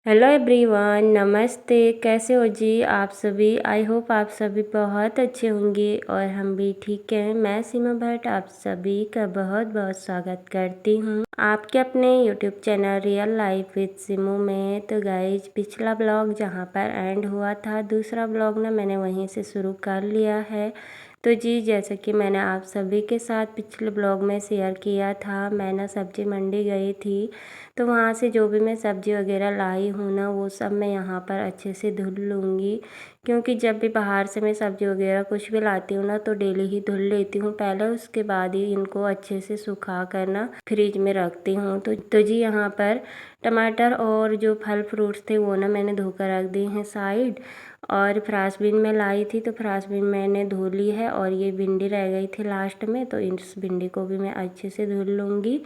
Hello everyone, नमस्ते। कैसे हो जी आप सभी? आई होप आप सभी बहुत अच्छे होंगे और हम भी ठीक हैं। मैं सीमा भट्ट आप सभी का बहुत बहुत स्वागत करती हूँ आपके अपने YouTube channel real life with Simu में। तो गाइज, पिछला ब्लॉग जहाँ पर एंड हुआ था, दूसरा ब्लॉग ना मैंने वहीं से शुरू कर लिया है। तो जी, जैसे कि मैंने आप सभी के साथ पिछले ब्लॉग में शेयर किया था, मैं ना सब्जी मंडी गई थी। तो वहाँ से जो भी मैं सब्ज़ी वगैरह लाई हूँ ना, वो सब मैं यहाँ पर अच्छे से धुल लूँगी। क्योंकि जब भी बाहर से मैं सब्ज़ी वगैरह कुछ भी लाती हूँ ना, तो डेली ही धुल लेती हूँ पहले, उसके बाद ही इनको अच्छे से सुखा कर ना फ्रिज में रखती हूँ। तो जी, यहाँ पर टमाटर और जो फल फ्रूट्स थे वो ना मैंने धोकर रख दिए हैं साइड। और फ्रांसबीन में लाई थी, तो फ्रांसबीन मैंने धो ली है। और ये भिंडी रह गई थी लास्ट में, तो इस भिंडी को भी मैं अच्छे से धुल लूँगी।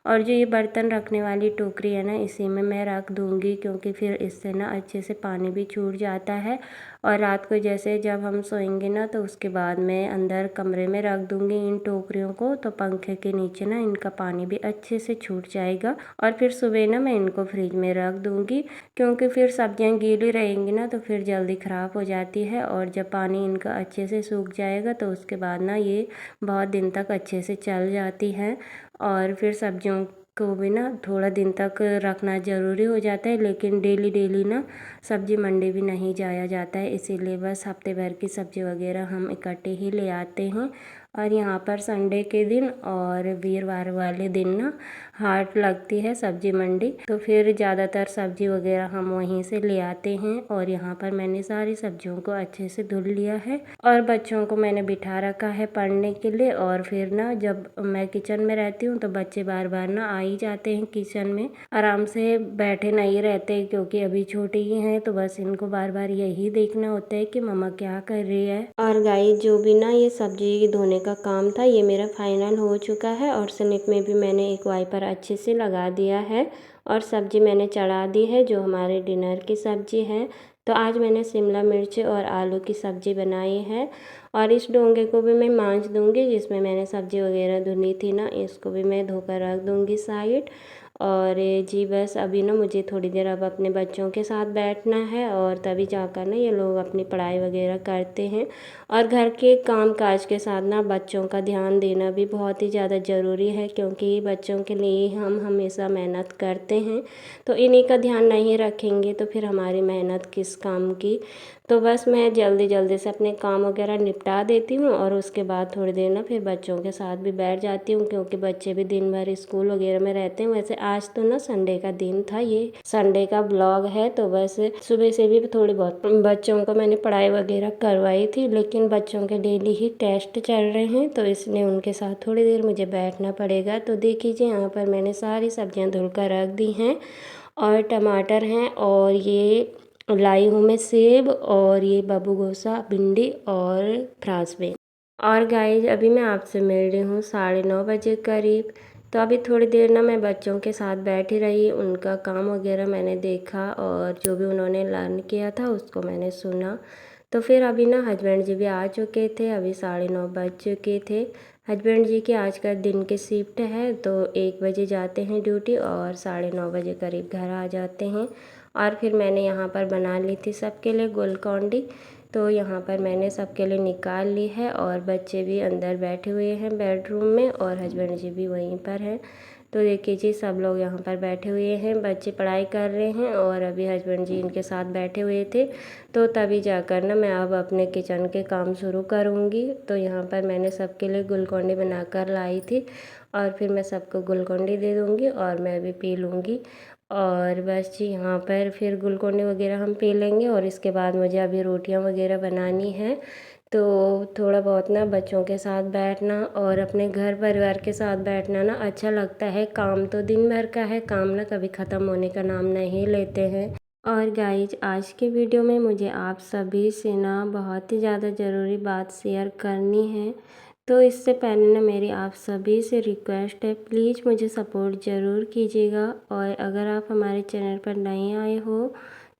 और जो ये बर्तन रखने वाली टोकरी है ना, इसी में मैं रख दूँगी, क्योंकि फिर इससे ना अच्छे से पानी भी छूट जाता है। और रात को जैसे जब हम सोएंगे ना, तो उसके बाद मैं अंदर कमरे में रख दूँगी इन टोकरियों को, तो पंखे के नीचे ना इनका पानी भी अच्छे से छूट जाएगा। और फिर सुबह ना मैं इनको फ्रिज में रख दूँगी, क्योंकि फिर सब्जियाँ गीली रहेंगी ना, तो फिर जल्दी ख़राब हो जाती है। और जब पानी इनका अच्छे से सूख जाएगा, तो उसके बाद ना ये बहुत दिन तक अच्छे से चल जाती है। और फिर सब्जियों को भी ना थोड़ा दिन तक रखना ज़रूरी हो जाता है, लेकिन डेली डेली ना सब्जी मंडी भी नहीं जाया जाता है, इसीलिए बस हफ्ते भर की सब्ज़ी वगैरह हम इकट्ठे ही ले आते हैं। और यहाँ पर संडे के दिन और वीरवार वाले दिन ना हाट लगती है सब्जी मंडी, तो फिर ज़्यादातर सब्जी वगैरह हम वहीं से ले आते हैं। और यहाँ पर मैंने सारी सब्जियों को अच्छे से धुल लिया है और बच्चों को मैंने बिठा रखा है पढ़ने के लिए। और फिर ना जब मैं किचन में रहती हूँ, तो बच्चे बार बार ना आ ही जाते हैं किचन में, आराम से बैठे नहीं रहते, क्योंकि अभी छोटे ही हैं। तो बस इनको बार बार यही देखना होता है कि मम्मा क्या कर रही है। और गाइस, जो भी ना ये सब्जी धोने का काम था, ये मेरा फाइनल हो चुका है। और सिंक में भी मैंने एक वाइपर अच्छे से लगा दिया है और सब्जी मैंने चढ़ा दी है, जो हमारे डिनर की सब्जी है। तो आज मैंने शिमला मिर्च और आलू की सब्ज़ी बनाई है। और इस डोंगे को भी मैं मांज दूँगी, जिसमें मैंने सब्ज़ी वगैरह धुली थी ना, इसको भी मैं धोकर रख दूँगी साइड। और जी बस अभी ना मुझे थोड़ी देर अब अपने बच्चों के साथ बैठना है, और तभी जाकर ना ये लोग अपनी पढ़ाई वगैरह करते हैं। और घर के काम काज के साथ ना बच्चों का ध्यान देना भी बहुत ही ज़्यादा ज़रूरी है, क्योंकि बच्चों के लिए हम हमेशा मेहनत करते हैं। तो इन्हीं का ध्यान नहीं रखेंगे तो फिर हमारी मेहनत किस काम की। तो बस मैं जल्दी जल्दी से अपने काम वगैरह निपटा देती हूँ, और उसके बाद थोड़ी देर ना फिर बच्चों के साथ भी बैठ जाती हूँ, क्योंकि बच्चे भी दिन भर स्कूल वगैरह में रहते हैं। वैसे आज तो ना संडे का दिन था, ये संडे का ब्लॉग है। तो बस सुबह से भी थोड़ी बहुत बच्चों को मैंने पढ़ाई वगैरह करवाई थी, लेकिन बच्चों के डेली ही टेस्ट चल रहे हैं, तो इसलिए उनके साथ थोड़ी देर मुझे बैठना पड़ेगा। तो देख लीजिए, यहाँ पर मैंने सारी सब्जियाँ धुल कर रख दी हैं। और टमाटर हैं, और ये लाई हूँ मैं सेब, और ये बाबू गोसा, भिंडी और फ्रांसबीन। और गाइस, अभी मैं आपसे मिल रही हूँ 9:30 करीब। तो अभी थोड़ी देर ना मैं बच्चों के साथ बैठी रही, उनका काम वगैरह मैंने देखा, और जो भी उन्होंने लर्न किया था उसको मैंने सुना। तो फिर अभी ना हस्बैंड जी भी आ चुके थे, अभी 9:30 बज चुके थे। हस्बैंड जी की आज का दिन की शिफ्ट है, तो 1 बजे जाते हैं ड्यूटी और 9:30 बजे करीब घर आ जाते हैं। और फिर मैंने यहाँ पर बना ली थी सबके लिए गुलकौंडी, तो यहाँ पर मैंने सबके लिए निकाल ली है। और बच्चे भी अंदर बैठे हुए हैं बेडरूम में, और हस्बैंड जी भी वहीं पर हैं। तो देखिए जी, सब लोग यहाँ पर बैठे हुए हैं, बच्चे पढ़ाई कर रहे हैं, और अभी हस्बैंड जी इनके साथ बैठे हुए थे। तो तभी जाकर ना मैं अब अपने किचन के काम शुरू करूँगी। तो यहाँ पर मैंने सबके लिए गुलकौंडी बनाकर लाई थी, और फिर मैं सबको गुलकौंडी दे दूँगी और मैं भी पी लूँगी। और बस जी, यहाँ पर फिर गुलकौंडी वगैरह हम पी लेंगे, और इसके बाद मुझे अभी रोटियाँ वगैरह बनानी है। तो थोड़ा बहुत ना बच्चों के साथ बैठना और अपने घर परिवार के साथ बैठना ना अच्छा लगता है। काम तो दिन भर का है, काम ना कभी ख़त्म होने का नाम नहीं लेते हैं। और गाइज, आज के वीडियो में मुझे आप सभी से ना बहुत ही ज़्यादा ज़रूरी बात शेयर करनी है। तो इससे पहले ना मेरी आप सभी से रिक्वेस्ट है, प्लीज़ मुझे सपोर्ट ज़रूर कीजिएगा। और अगर आप हमारे चैनल पर नए आए हो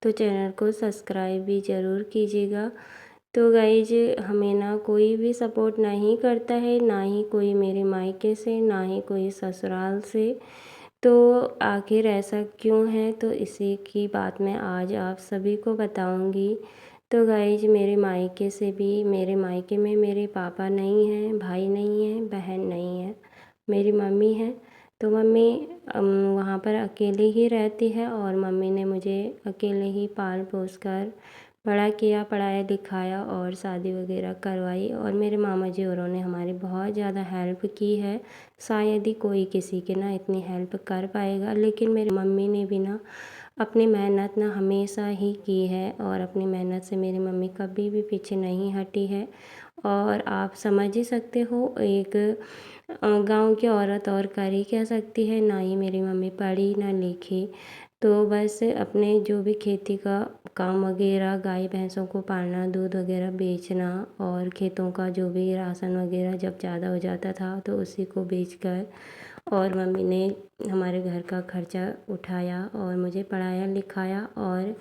तो चैनल को सब्सक्राइब भी ज़रूर कीजिएगा। तो गाइज, हमें ना कोई भी सपोर्ट नहीं करता है, ना ही कोई मेरे मायके से, ना ही कोई ससुराल से। तो आखिर ऐसा क्यों है, तो इसी की बात मैं आज आप सभी को बताऊंगी। तो गाइज मेरे मायके में मेरे पापा नहीं हैं, भाई नहीं है, बहन नहीं है, मेरी मम्मी है। तो मम्मी वहाँ पर अकेले ही रहती है और मम्मी ने मुझे अकेले ही पाल पोस कर बड़ा किया, पढ़ाया लिखाया और शादी वगैरह करवाई। और मेरे मामा जी औरों ने हमारी बहुत ज़्यादा हेल्प की है। शायद ही कोई किसी के ना इतनी हेल्प कर पाएगा, लेकिन मेरी मम्मी ने भी ना अपनी मेहनत ना हमेशा ही की है और अपनी मेहनत से मेरी मम्मी कभी भी पीछे नहीं हटी है। और आप समझ ही सकते हो, एक गांव की औरत और कर ही क्या सकती है। ना ही मेरी मम्मी पढ़ी ना लिखी, तो बस अपने जो भी खेती का काम वगैरह, गाय भैंसों को पालना, दूध वगैरह बेचना और खेतों का जो भी राशन वगैरह जब ज़्यादा हो जाता था तो उसी को बेचकर और मम्मी ने हमारे घर का खर्चा उठाया और मुझे पढ़ाया लिखाया और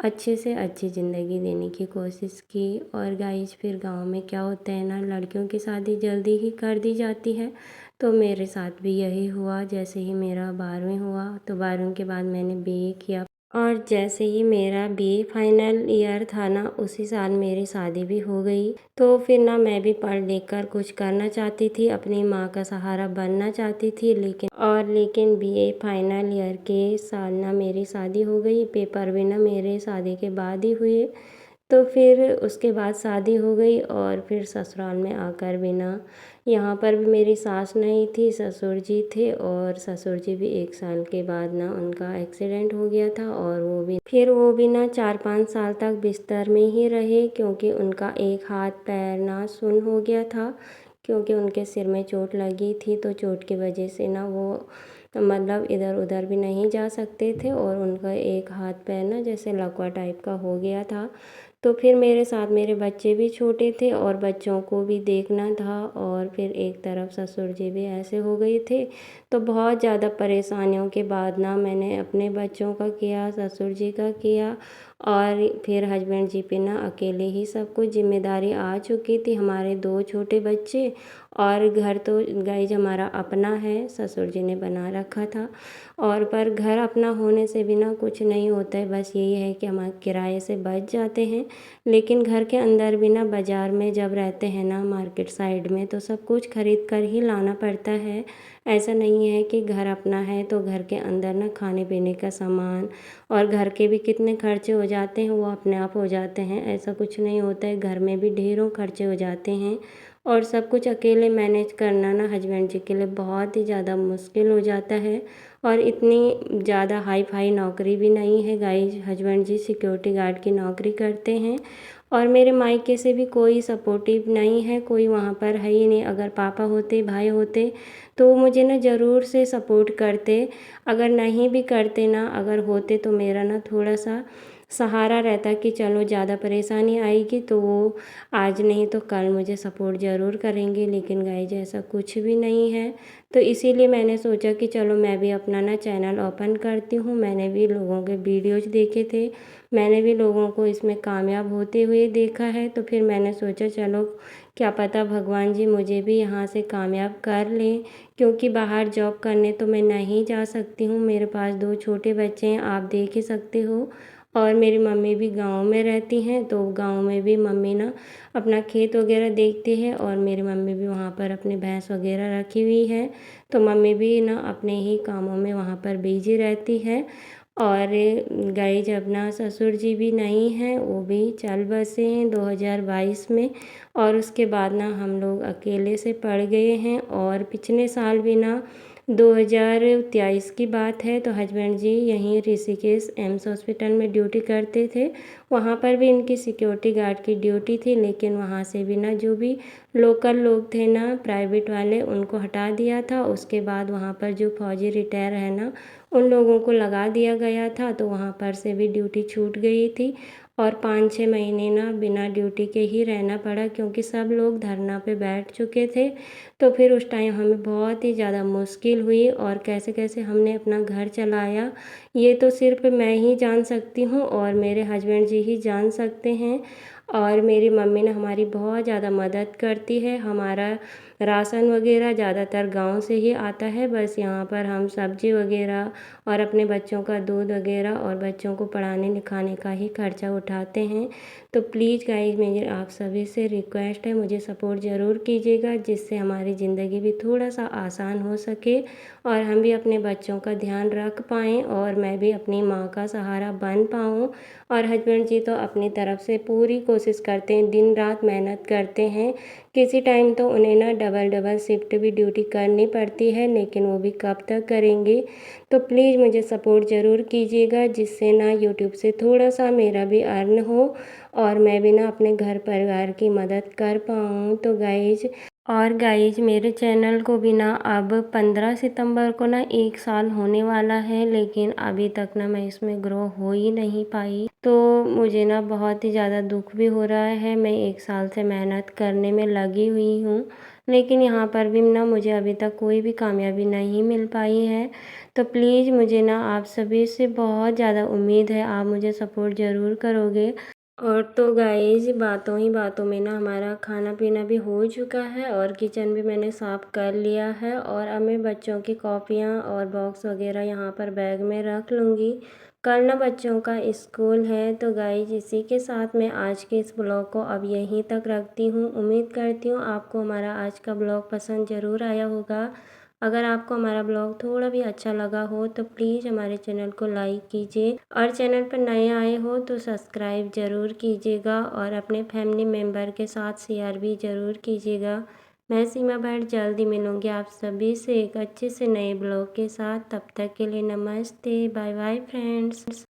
अच्छे से अच्छी ज़िंदगी देने की कोशिश की। और गाइस फिर गांव में क्या होता है ना, लड़कियों की शादी जल्दी ही कर दी जाती है। तो मेरे साथ भी यही हुआ। जैसे ही मेरा 12वीं हुआ तो 12वीं के बाद मैंने बीए किया और जैसे ही मेरा बीए फाइनल ईयर था ना, उसी साल मेरी शादी भी हो गई। तो फिर ना मैं भी पढ़ लिख कर कुछ करना चाहती थी, अपनी माँ का सहारा बनना चाहती थी। लेकिन बीए फाइनल ईयर के साल ना मेरी शादी हो गई। पेपर भी ना मेरे शादी के बाद ही हुए। तो फिर उसके बाद शादी हो गई और फिर ससुराल में आकर भी ना, यहाँ पर भी मेरी सास नहीं थी, ससुर जी थे। और ससुर जी भी 1 साल के बाद ना उनका एक्सीडेंट हो गया था और वो भी ना 4-5 साल तक बिस्तर में ही रहे, क्योंकि उनका एक हाथ पैर ना सुन्न हो गया था। क्योंकि उनके सिर में चोट लगी थी, तो चोट की वजह से ना वो मतलब इधर उधर भी नहीं जा सकते थे और उनका एक हाथ पैर ना जैसे लकवा टाइप का हो गया था। तो फिर मेरे साथ मेरे बच्चे भी छोटे थे और बच्चों को भी देखना था और फिर एक तरफ ससुर जी भी ऐसे हो गए थे। तो बहुत ज़्यादा परेशानियों के बाद ना मैंने अपने बच्चों का किया, ससुर जी का किया और फिर हस्बैंड जी पे ना अकेले ही सब कुछ जिम्मेदारी आ चुकी थी। हमारे 2 छोटे बच्चे और घर तो गाइज हमारा अपना है, ससुर जी ने बना रखा था। और पर घर अपना होने से भी ना कुछ नहीं होता है, बस यही है कि हम किराए से बच जाते हैं। लेकिन घर के अंदर भी ना, बाज़ार में जब रहते हैं ना, मार्केट साइड में, तो सब कुछ खरीद कर ही लाना पड़ता है। ऐसा नहीं है कि घर अपना है तो घर के अंदर ना खाने पीने का सामान और घर के भी कितने खर्चे हो जाते हैं वो अपने आप हो जाते हैं। ऐसा कुछ नहीं होता है, घर में भी ढेरों खर्चे हो जाते हैं। और सब कुछ अकेले मैनेज करना ना हस्बैंड जी के लिए बहुत ही ज़्यादा मुश्किल हो जाता है। और इतनी ज़्यादा हाई फाई नौकरी भी नहीं है गाइस, हस्बैंड जी सिक्योरिटी गार्ड की नौकरी करते हैं। और मेरे मायके से भी कोई सपोर्टिव नहीं है, कोई वहाँ पर है ही नहीं। अगर पापा होते, भाई होते, तो मुझे ना ज़रूर से सपोर्ट करते। अगर नहीं भी करते ना, अगर होते तो मेरा ना थोड़ा सा सहारा रहता कि चलो ज़्यादा परेशानी आएगी तो वो आज नहीं तो कल मुझे सपोर्ट ज़रूर करेंगे। लेकिन गाइस ऐसा कुछ भी नहीं है। तो इसीलिए मैंने सोचा कि चलो मैं भी अपना ना चैनल ओपन करती हूँ। मैंने भी लोगों के वीडियोज देखे थे, मैंने भी लोगों को इसमें कामयाब होते हुए देखा है। तो फिर मैंने सोचा चलो क्या पता भगवान जी मुझे भी यहाँ से कामयाब कर लें, क्योंकि बाहर जॉब करने तो मैं नहीं जा सकती हूँ। मेरे पास 2 छोटे बच्चे हैं, आप देख ही सकते हो। और मेरी मम्मी भी गांव में रहती हैं, तो गांव में भी मम्मी ना अपना खेत वगैरह देखती है और मेरी मम्मी भी वहाँ पर अपनी भैंस वगैरह रखी हुई है। तो मम्मी भी ना अपने ही कामों में वहाँ पर बिजी रहती है। और गाइज अपना ससुर जी भी नहीं हैं, वो भी चल बसे हैं 2022 में। और उसके बाद ना हम लोग अकेले से पड़ गए हैं। और पिछले साल भी ना 2023 की बात है, तो हस्बैंड जी यहीं ऋषिकेश एम्स हॉस्पिटल में ड्यूटी करते थे। वहाँ पर भी इनकी सिक्योरिटी गार्ड की ड्यूटी थी, लेकिन वहाँ से भी ना जो भी लोकल लोग थे ना, प्राइवेट वाले, उनको हटा दिया था। उसके बाद वहाँ पर जो फौजी रिटायर है ना, उन लोगों को लगा दिया गया था, तो वहाँ पर से भी ड्यूटी छूट गई थी। और 5-6 महीने ना बिना ड्यूटी के ही रहना पड़ा, क्योंकि सब लोग धरना पे बैठ चुके थे। तो फिर उस टाइम हमें बहुत ही ज़्यादा मुश्किल हुई और कैसे कैसे हमने अपना घर चलाया, ये तो सिर्फ मैं ही जान सकती हूँ और मेरे हस्बैंड जी ही जान सकते हैं। और मेरी मम्मी ने हमारी बहुत ज़्यादा मदद करती है। हमारा राशन वगैरह ज़्यादातर गांव से ही आता है, बस यहाँ पर हम सब्जी वगैरह और अपने बच्चों का दूध वगैरह और बच्चों को पढ़ाने लिखाने का ही खर्चा उठाते हैं। तो प्लीज़ गाइस, मेरी आप सभी से रिक्वेस्ट है, मुझे सपोर्ट ज़रूर कीजिएगा, जिससे हमारी ज़िंदगी भी थोड़ा सा आसान हो सके और हम भी अपने बच्चों का ध्यान रख पाएँ और मैं भी अपनी माँ का सहारा बन पाऊँ। और हस्बैंड जी तो अपनी तरफ से पूरी कोशिश करते हैं, दिन रात मेहनत करते हैं। किसी टाइम तो उन्हें ना डबल डबल शिफ्ट भी ड्यूटी करनी पड़ती है, लेकिन वो भी कब तक करेंगे। तो प्लीज़ मुझे सपोर्ट ज़रूर कीजिएगा, जिससे ना यूट्यूब से थोड़ा सा मेरा भी अर्न हो और मैं भी ना अपने घर परिवार की मदद कर पाऊँ। तो गाइज मेरे चैनल को भी ना अब 15 सितंबर को ना 1 साल होने वाला है, लेकिन अभी तक ना मैं इसमें ग्रो हो ही नहीं पाई। तो मुझे ना बहुत ही ज़्यादा दुख भी हो रहा है। मैं 1 साल से मेहनत करने में लगी हुई हूँ, लेकिन यहाँ पर भी ना मुझे अभी तक कोई भी कामयाबी नहीं मिल पाई है। तो प्लीज़ मुझे ना आप सभी से बहुत ज़्यादा उम्मीद है, आप मुझे सपोर्ट ज़रूर करोगे। और तो गाइज बातों ही बातों में ना हमारा खाना पीना भी हो चुका है और किचन भी मैंने साफ़ कर लिया है और अब मैं बच्चों की कॉपियाँ और बॉक्स वगैरह यहाँ पर बैग में रख लूँगी। कल ना बच्चों का स्कूल है। तो गाइज इसी के साथ मैं आज के इस ब्लॉग को अब यहीं तक रखती हूँ। उम्मीद करती हूँ आपको हमारा आज का ब्लॉग पसंद ज़रूर आया होगा। अगर आपको हमारा ब्लॉग थोड़ा भी अच्छा लगा हो तो प्लीज़ हमारे चैनल को लाइक कीजिए और चैनल पर नए आए हो तो सब्सक्राइब ज़रूर कीजिएगा और अपने फैमिली मेम्बर के साथ शेयर भी ज़रूर कीजिएगा। मैं सीमा भट्ट जल्दी मिलूँगी आप सभी से एक अच्छे से नए ब्लॉग के साथ। तब तक के लिए नमस्ते, बाय बाय फ्रेंड्स।